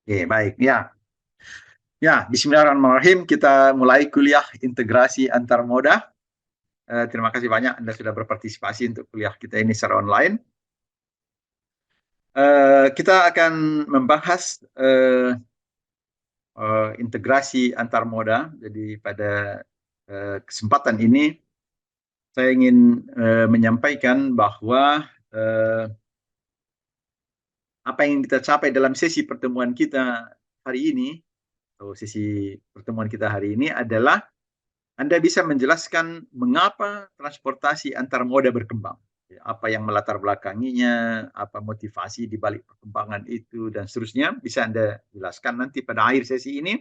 Oke, baik. Ya, ya. Bismillahirrahmanirrahim. Kita mulai kuliah integrasi antar moda. Terima kasih banyak Anda sudah berpartisipasi untuk kuliah kita ini secara online. Kita akan membahas integrasi antar moda. Jadi pada kesempatan ini saya ingin menyampaikan bahwa apa yang kita capai dalam sesi pertemuan kita hari ini, atau sesi pertemuan kita hari ini adalah Anda bisa menjelaskan mengapa transportasi antar moda berkembang. Apa yang melatar belakanginya, apa motivasi di balik perkembangan itu, dan seterusnya. Bisa Anda jelaskan nanti pada akhir sesi ini.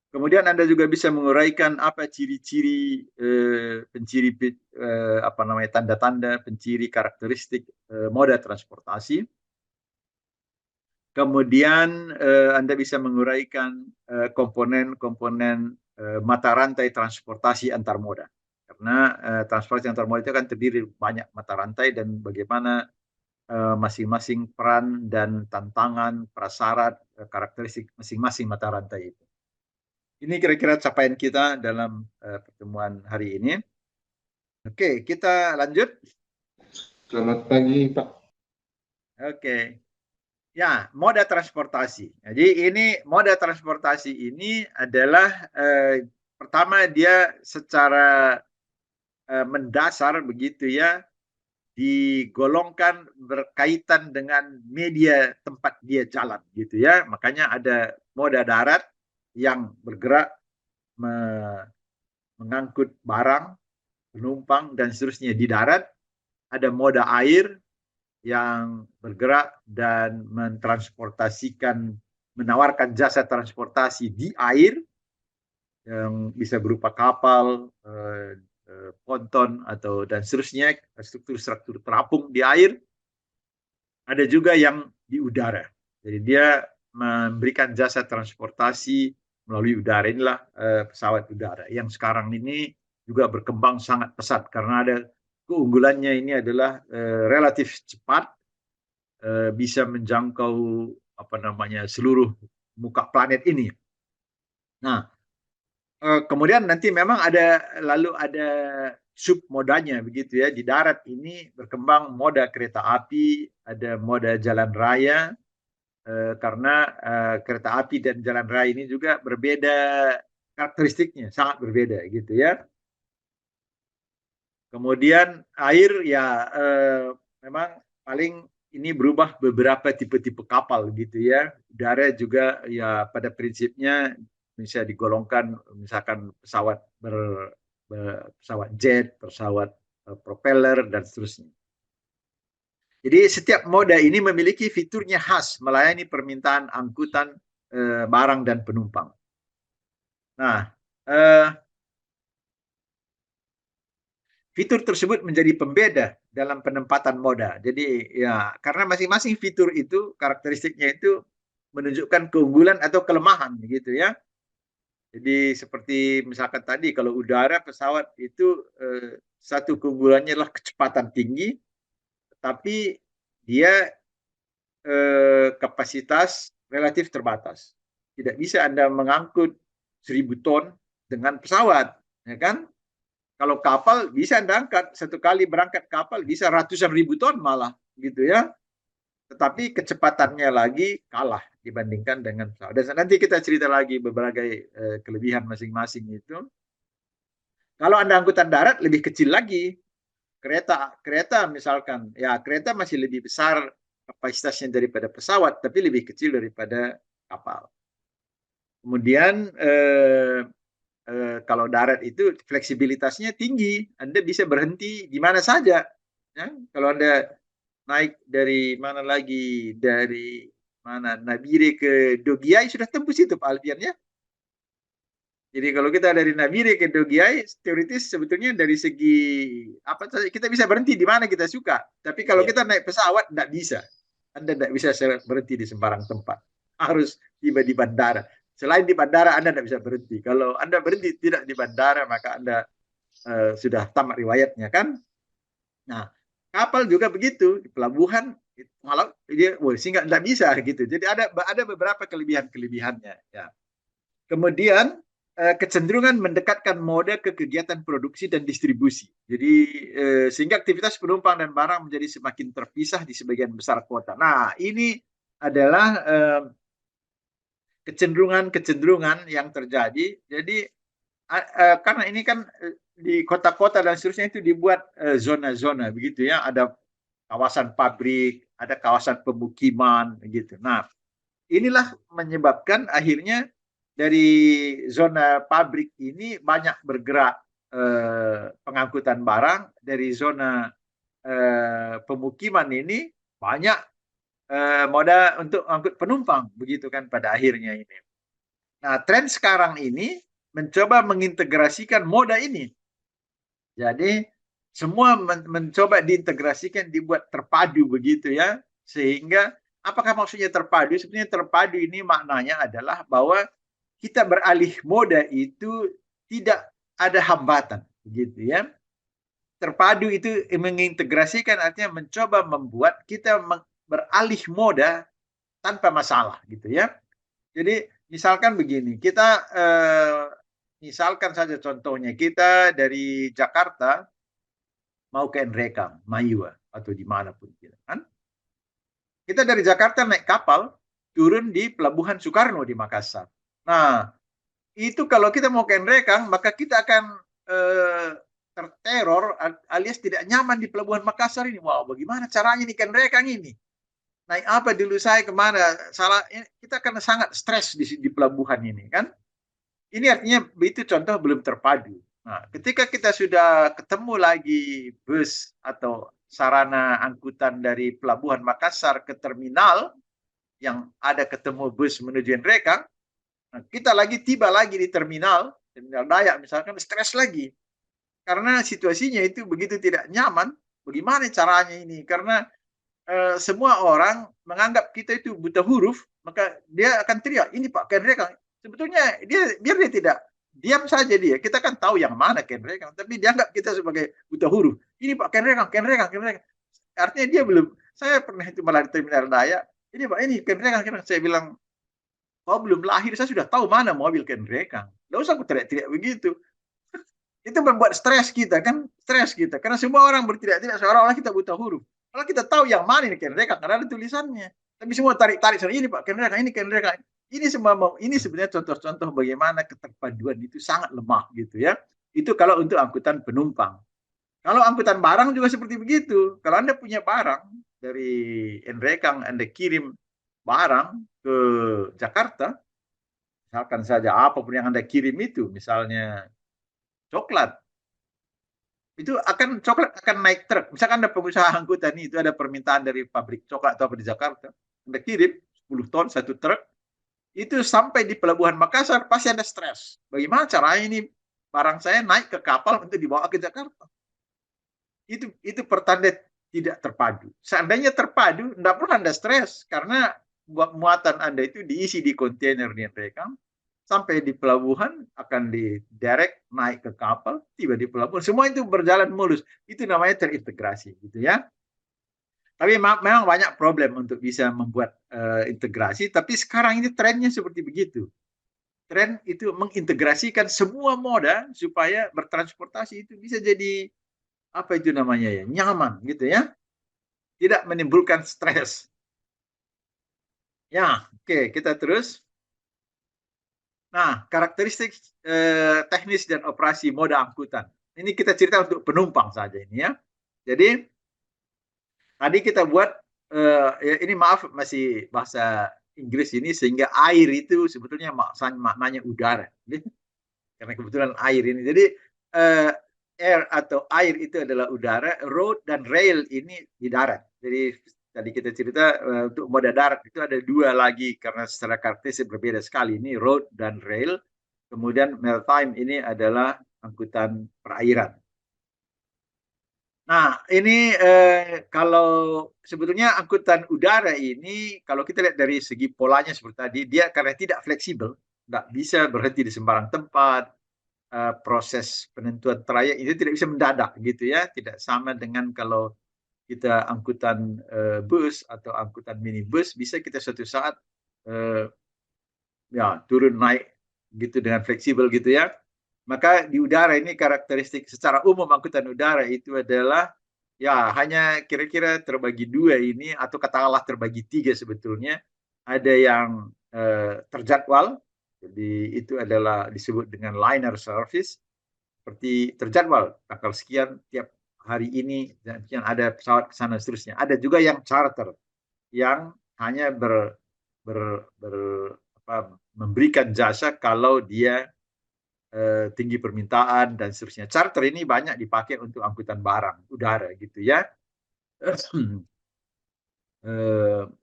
Kemudian Anda juga bisa menguraikan apa ciri-ciri, apa namanya, tanda-tanda, penciri, karakteristik moda transportasi. Kemudian Anda bisa menguraikan komponen-komponen mata rantai transportasi antar moda. Karena transportasi antar moda itu kan terdiri dari banyak mata rantai dan bagaimana masing-masing peran dan tantangan, prasyarat, karakteristik masing-masing mata rantai itu. Ini kira-kira capaian kita dalam pertemuan hari ini. Oke, kita lanjut. Selamat pagi, Pak. Oke. Ya, moda transportasi. Jadi ini moda transportasi ini adalah pertama dia secara mendasar begitu ya digolongkan berkaitan dengan media tempat dia jalan gitu ya. Makanya ada moda darat yang bergerak mengangkut barang, penumpang dan seterusnya di darat. Ada moda air yang bergerak dan mentransportasikan, menawarkan jasa transportasi di air yang bisa berupa kapal, ponton atau dan seterusnya, struktur-struktur terapung di air. Ada juga yang di udara. Jadi dia memberikan jasa transportasi melalui udara. Inilah pesawat udara yang sekarang ini juga berkembang sangat pesat karena ada keunggulannya ini adalah relatif cepat, bisa menjangkau apa namanya seluruh muka planet ini. Nah, kemudian nanti memang lalu ada submodanya begitu ya. Di darat ini berkembang moda kereta api, ada moda jalan raya, karena kereta api dan jalan raya ini juga berbeda karakteristiknya, sangat berbeda gitu ya. Kemudian air ya memang paling ini berubah beberapa tipe-tipe kapal gitu ya. Udara juga ya pada prinsipnya bisa digolongkan misalkan pesawat jet, pesawat propeller dan seterusnya. Jadi setiap moda ini memiliki fiturnya khas melayani permintaan angkutan barang dan penumpang. Nah, fitur tersebut menjadi pembeda dalam penempatan moda. Jadi ya karena masing-masing fitur itu karakteristiknya itu menunjukkan keunggulan atau kelemahan gitu ya. Jadi seperti misalkan tadi kalau udara pesawat itu satu keunggulannya adalah kecepatan tinggi, tapi dia kapasitas relatif terbatas. Tidak bisa Anda mengangkut 1.000 ton dengan pesawat, ya kan? Kalau kapal bisa Anda angkat, satu kali berangkat kapal bisa ratusan ribu ton malah, gitu ya. Tetapi kecepatannya lagi kalah dibandingkan dengan pesawat. Dan nanti kita cerita lagi berbagai kelebihan masing-masing itu. Kalau Anda angkutan darat lebih kecil lagi. Kereta misalkan, ya kereta masih lebih besar kapasitasnya daripada pesawat, tapi lebih kecil daripada kapal. Kemudian kalau darat itu fleksibilitasnya tinggi, Anda bisa berhenti di mana saja. Ya? Kalau Anda naik dari mana lagi, dari mana Nabire ke Dogiai sudah tembus itu Pak Alfian ya. Jadi kalau kita dari Nabire ke Dogiai, teoritis sebetulnya dari segi apa kita bisa berhenti di mana kita suka. Tapi kalau kita naik pesawat tidak bisa. Anda tidak bisa berhenti di sembarang tempat. Harus tiba di bandara. Selain di bandara Anda tidak bisa berhenti. Kalau Anda berhenti tidak di bandara maka Anda sudah tamat riwayatnya kan. Nah, kapal juga begitu. Di pelabuhan Kalau dia, sehingga nggak bisa gitu. Jadi ada beberapa kelebihan-kelebihannya. Ya. Kemudian kecenderungan mendekatkan mode ke kegiatan produksi dan distribusi. Jadi sehingga aktivitas penumpang dan barang menjadi semakin terpisah di sebagian besar kota. Nah, ini adalah kecenderungan-kecenderungan yang terjadi. Jadi karena ini kan di kota-kota dan seterusnya itu dibuat zona-zona begitu ya. Ada kawasan pabrik, ada kawasan pemukiman gitu. Nah, inilah menyebabkan akhirnya dari zona pabrik ini banyak bergerak pengangkutan barang, dari zona pemukiman ini banyak moda untuk angkut penumpang, begitu kan pada akhirnya ini. Nah, tren sekarang ini mencoba mengintegrasikan moda ini. Jadi semua mencoba diintegrasikan, dibuat terpadu begitu ya, sehingga apakah maksudnya terpadu? Sebenarnya terpadu ini maknanya adalah bahwa kita beralih moda itu tidak ada hambatan, gitu ya. Terpadu itu mengintegrasikan artinya mencoba membuat kita beralih moda tanpa masalah, gitu ya. Jadi misalkan begini, kita misalkan saja contohnya kita dari Jakarta mau ke Nrekang, Mayua atau dimanapun kita kan. Kita dari Jakarta naik kapal turun di Pelabuhan Soekarno di Makassar. Nah, itu kalau kita mau ke Nrekang, maka kita akan terteror alias tidak nyaman di Pelabuhan Makassar ini. Wow, bagaimana caranya nih ke Nrekang ini? Naik apa dulu saya kemana? Salah, kita akan sangat stres di pelabuhan ini kan. Ini artinya itu contoh belum terpadu. Nah, ketika kita sudah ketemu lagi bus atau sarana angkutan dari Pelabuhan Makassar ke terminal yang ada ketemu bus menuju Nrekang, nah, kita tiba lagi di terminal Dayak misalkan, stres lagi. Karena situasinya itu begitu tidak nyaman, bagaimana caranya ini? Karena semua orang menganggap kita itu buta huruf, maka dia akan teriak, ini Pak Nrekang. Sebetulnya biar dia tidak diam saja dia. Kita kan tahu yang mana Nrekang, tapi dianggap kita sebagai buta huruf. Ini Pak Nrekang. Artinya dia belum. Saya pernah itu malah di terminal Dayak. Ini Pak, ini Nrekang. Saya bilang, kau belum lahir, saya sudah tahu mana mobil Nrekang. Tidak usah aku teriak-teriak begitu. Itu membuat stres kita kan, karena semua orang berteriak-teriak seolah-olah kita buta huruf. Kalau kita tahu yang mana ini Nrekang, karena ada tulisannya. Tapi semua tarik-tarik, ini Pak Nrekang, ini Nrekang. Ini sebenarnya contoh-contoh bagaimana keterpaduan itu sangat lemah gitu ya. Itu kalau untuk angkutan penumpang. Kalau angkutan barang juga seperti begitu. Kalau Anda punya barang dari Nrekang, Anda kirim barang ke Jakarta, misalkan saja apapun yang Anda kirim itu, misalnya coklat, itu coklat akan naik truk. Misalkan ada pengusaha angkutan itu ada permintaan dari pabrik coklat atau apa di Jakarta, Anda kirim 10 ton satu truk, itu sampai di Pelabuhan Makassar pasti ada stres. Bagaimana caranya ini barang saya naik ke kapal untuk dibawa ke Jakarta? Itu pertanda tidak terpadu. Seandainya terpadu, tidak perlu Anda stres karena muatan Anda itu diisi di kontainer di Nrekang, sampai di pelabuhan akan diderek naik ke kapal, tiba di pelabuhan, semua itu berjalan mulus. Itu namanya terintegrasi, gitu ya. Tapi memang banyak problem untuk bisa membuat integrasi. Tapi sekarang ini trennya seperti begitu. Tren itu mengintegrasikan semua moda supaya bertransportasi itu bisa jadi apa itu namanya ya, nyaman, gitu ya. Tidak menimbulkan stres. Ya, oke, kita terus. Nah, karakteristik teknis dan operasi moda angkutan. Ini kita cerita untuk penumpang saja ini ya. Jadi tadi kita buat ini maaf masih bahasa Inggris ini sehingga air itu sebetulnya maknanya udara. Karena kebetulan air ini. Jadi air atau air itu adalah udara, road dan rail ini di darat. Jadi tadi kita cerita untuk moda darat itu ada dua lagi karena secara karakteristik berbeda sekali. Ini road dan rail. Kemudian maritime ini adalah angkutan perairan. Nah, ini kalau sebetulnya angkutan udara ini, kalau kita lihat dari segi polanya seperti tadi, dia karena tidak fleksibel, nggak bisa berhenti di sembarang tempat, proses penentuan trayek itu tidak bisa mendadak gitu ya, tidak sama dengan kalau kita angkutan bus atau angkutan minibus, bisa kita suatu saat ya turun naik gitu dengan fleksibel gitu ya. Maka di udara ini karakteristik secara umum angkutan udara itu adalah ya hanya kira-kira terbagi dua ini, atau katakanlah terbagi tiga sebetulnya. Ada yang terjadwal, jadi itu adalah disebut dengan liner service, seperti terjadwal tanggal sekian tiap hari ini, dan yang ada pesawat ke sana seterusnya. Ada juga yang charter yang hanya ber memberikan jasa kalau dia tinggi permintaan dan seterusnya. Charter ini banyak dipakai untuk angkutan barang udara gitu ya.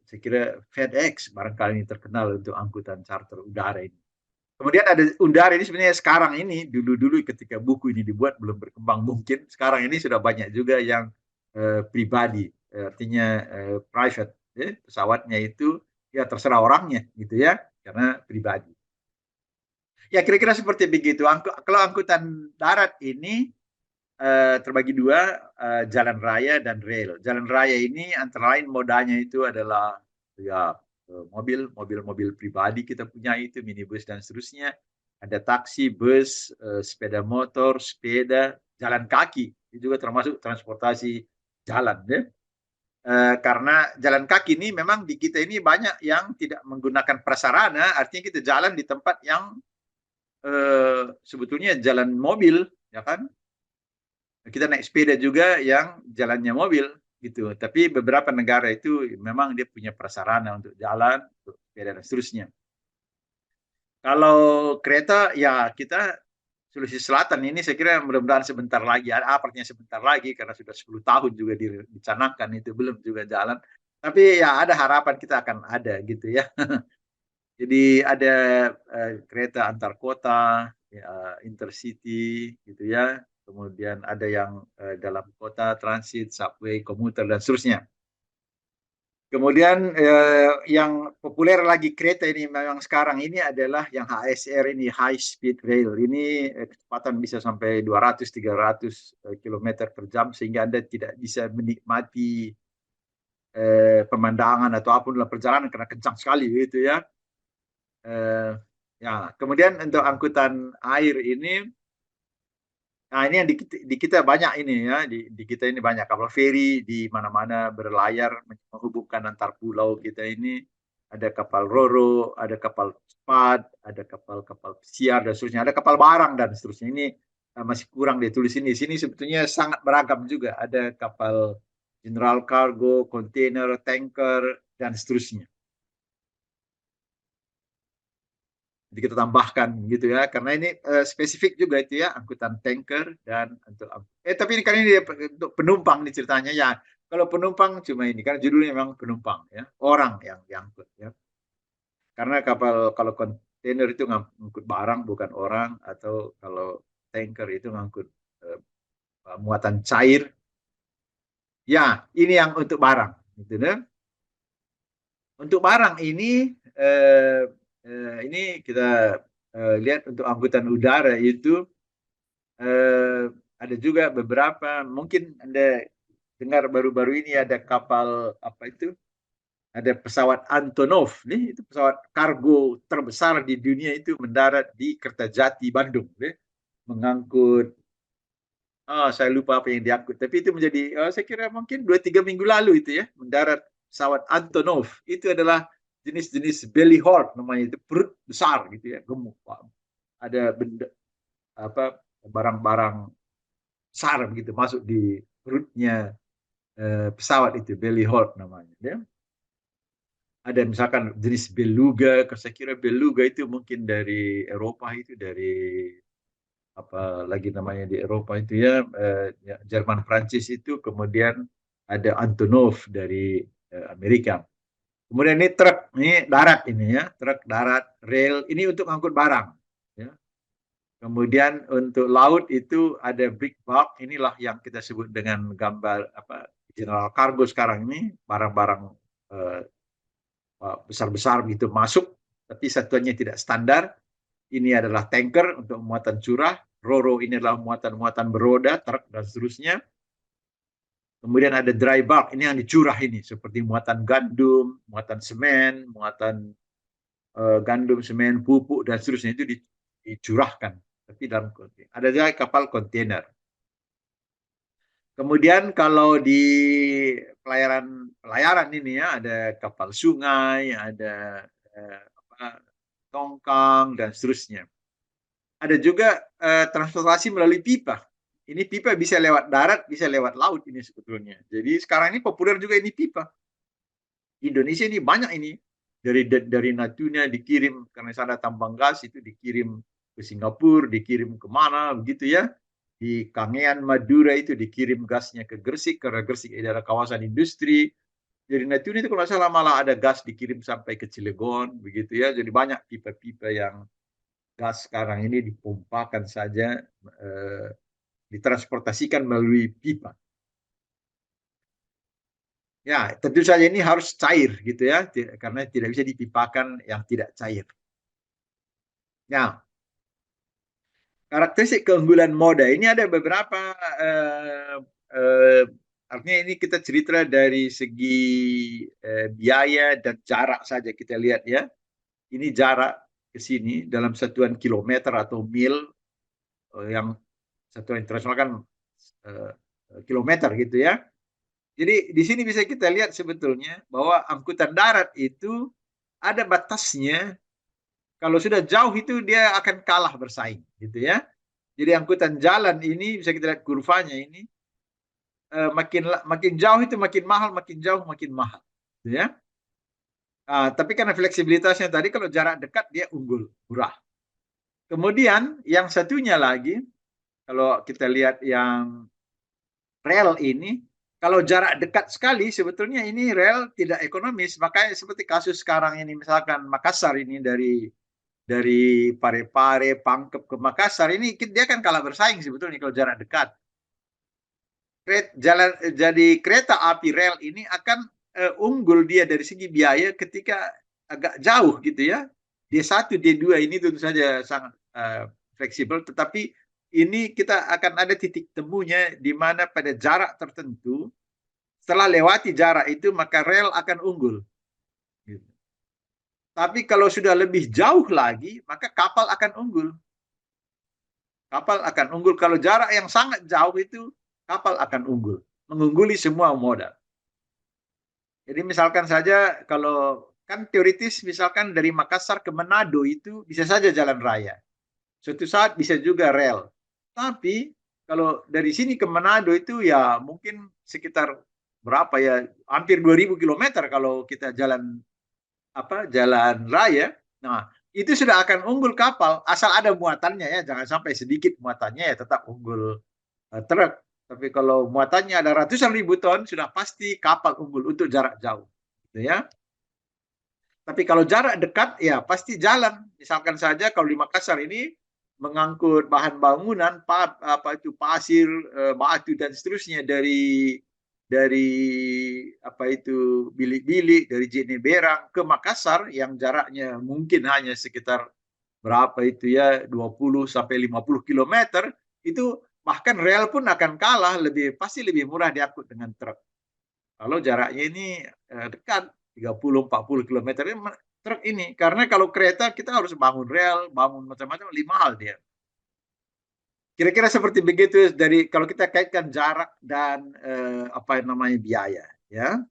Saya kira FedEx barangkali ini terkenal untuk angkutan charter udara ini. Kemudian ada udara ini sebenarnya sekarang ini, dulu-dulu ketika buku ini dibuat belum berkembang mungkin. Sekarang ini sudah banyak juga yang pribadi, artinya private. Pesawatnya itu ya terserah orangnya gitu ya, karena pribadi. Ya kira-kira seperti begitu. Kalau angkutan darat ini terbagi dua, jalan raya dan rail. Jalan raya ini antara lain modanya itu adalah ya mobil pribadi kita punya itu, minibus dan seterusnya. Ada taksi, bus, sepeda motor, sepeda, jalan kaki. Itu juga termasuk transportasi jalan ya. Karena jalan kaki ini memang di kita ini banyak yang tidak menggunakan prasarana, artinya kita jalan di tempat yang sebetulnya jalan mobil, ya kan? Kita naik sepeda juga yang jalannya mobil gitu. Tapi beberapa negara itu memang dia punya prasarana untuk jalan, untuk sepeda dan seterusnya. Kalau kereta ya kita Sulawesi Selatan ini saya kira mudah-mudahan sebentar lagi, artinya sebentar lagi karena sudah 10 tahun juga dicanangkan, itu belum juga jalan. Tapi ya ada harapan kita akan ada gitu ya. Jadi ada kereta antar kota, ya, intercity gitu ya. Kemudian ada yang dalam kota, transit, subway, komuter dan seterusnya. Kemudian yang populer lagi kereta ini memang sekarang ini adalah yang HSR ini, high speed rail. Ini kecepatan bisa sampai 200-300 km per jam, sehingga Anda tidak bisa menikmati pemandangan atau apapun dalam perjalanan karena kencang sekali gitu ya. Ya, kemudian untuk angkutan air ini, nah ini yang di kita banyak ini ya, di kita ini banyak kapal feri di mana-mana berlayar menghubungkan antar pulau kita ini. Ada kapal roro, ada kapal cepat, ada kapal-kapal pesiar dan seterusnya, ada kapal barang dan seterusnya. Ini masih kurang ditulis ini. Sini sebetulnya sangat beragam juga. Ada kapal general cargo, kontainer, tanker dan seterusnya. Jadi kita tambahkan gitu ya, karena ini spesifik juga itu ya, angkutan tanker dan untuk tapi ini kan ini untuk penumpang nih ceritanya ya. Kalau penumpang cuma ini, karena judulnya memang penumpang ya, orang yang diangkut ya. Karena kapal kalau kontainer itu ngangkut barang bukan orang, atau kalau tanker itu ngangkut muatan cair. Ya, ini yang untuk barang gitu ya. Untuk barang ini kita lihat untuk angkutan udara itu ada juga beberapa, mungkin Anda dengar baru-baru ini ada kapal apa itu, ada pesawat Antonov nih, itu pesawat kargo terbesar di dunia, itu mendarat di Kertajati Bandung nih, mengangkut saya lupa apa yang diangkut, tapi itu menjadi saya kira mungkin 2-3 minggu lalu itu ya, mendarat pesawat Antonov. Itu adalah jenis-jenis belly hold namanya, itu perut besar gitu ya, gemuk. Ada benda apa barang-barang besar begitu masuk di perutnya pesawat, itu belly hold namanya ya. Ada misalkan jenis beluga, saya kira beluga itu mungkin dari Eropa, itu dari apa lagi namanya di Eropa itu ya, Jerman, Prancis itu. Kemudian ada Antonov dari Amerika. Kemudian ini truk, ini darat ini ya, truk darat, rail, ini untuk angkut barang ya. Kemudian untuk laut itu ada big bulk, inilah yang kita sebut dengan gambar apa general cargo sekarang ini, barang-barang besar-besar gitu masuk, tapi satuannya tidak standar. Ini adalah tanker untuk muatan curah, roro ini adalah muatan-muatan beroda, truk dan seterusnya. Kemudian ada dry bulk, ini yang dicurah ini, seperti muatan gandum, muatan semen, muatan gandum, semen, pupuk, dan seterusnya itu dicurahkan. Tapi dalam kontainer. Ada juga kapal kontainer. Kemudian kalau di pelayaran ini ya, ada kapal sungai, ada tongkang, dan seterusnya. Ada juga transportasi melalui pipa. Ini pipa bisa lewat darat, bisa lewat laut ini sebetulnya. Jadi sekarang ini populer juga ini pipa. Di Indonesia ini banyak ini. Dari Natuna dikirim, karena sana tambang gas, itu dikirim ke Singapura, dikirim kemana, begitu ya. Di Kangean, Madura itu dikirim gasnya ke Gresik, karena Gresik adalah kawasan industri. Jadi Natuna itu kalau salah malah ada gas dikirim sampai ke Cilegon, begitu ya. Jadi banyak pipa-pipa yang gas sekarang ini dipompakan saja, ditransportasikan melalui pipa. Ya, tentu saja ini harus cair gitu ya, karena tidak bisa dipipakan yang tidak cair. Nah, karakteristik keunggulan moda ini ada beberapa, artinya ini kita cerita dari segi biaya dan jarak saja kita lihat ya. Ini jarak ke sini dalam satuan kilometer atau mil, yang satuan internasional kan kilometer gitu ya. Jadi di sini bisa kita lihat sebetulnya bahwa angkutan darat itu ada batasnya. Kalau sudah jauh itu dia akan kalah bersaing, gitu ya. Jadi angkutan jalan ini bisa kita lihat kurvanya ini, makin jauh itu makin mahal, makin jauh makin mahal, gitu ya. Tapi karena fleksibilitasnya tadi, kalau jarak dekat dia unggul, murah. Kemudian yang satunya lagi, kalau kita lihat yang rel ini, kalau jarak dekat sekali sebetulnya ini rel tidak ekonomis. Makanya seperti kasus sekarang ini, misalkan Makassar ini dari Parepare, Pangkep ke Makassar ini, dia kan kalah bersaing sebetulnya kalau jarak dekat. Jadi kereta api rel ini akan unggul dia dari segi biaya ketika agak jauh gitu ya. D1, D2 ini tentu saja sangat fleksibel, tetapi ini kita akan ada titik temunya di mana pada jarak tertentu, setelah lewati jarak itu maka rel akan unggul. Gitu. Tapi kalau sudah lebih jauh lagi, maka kapal akan unggul. Kapal akan unggul. Kalau jarak yang sangat jauh itu, kapal akan unggul. Mengungguli semua moda. Jadi misalkan saja, kalau kan teoritis misalkan dari Makassar ke Manado itu bisa saja jalan raya. Suatu saat bisa juga rel. Tapi kalau dari sini ke Manado itu ya mungkin sekitar berapa ya, hampir 2000 km kalau kita jalan raya. Nah, itu sudah akan unggul kapal asal ada muatannya ya, jangan sampai sedikit muatannya ya tetap unggul truk. Tapi kalau muatannya ada ratusan ribu ton, sudah pasti kapal unggul untuk jarak jauh, gitu ya. Tapi kalau jarak dekat ya pasti jalan. Misalkan saja kalau di Makassar ini mengangkut bahan bangunan, pasir, batu dan seterusnya dari bilik-bilik dari Jeneberang ke Makassar yang jaraknya mungkin hanya sekitar berapa itu ya, 20 sampai 50 km, itu bahkan rel pun akan kalah, pasti lebih murah diangkut dengan truk. Kalau jaraknya ini dekat 30-40 km truk ini, karena kalau kereta kita harus bangun rel, bangun macam-macam, lebih mahal dia. Kira-kira seperti begitu dari kalau kita kaitkan jarak dan biaya, ya.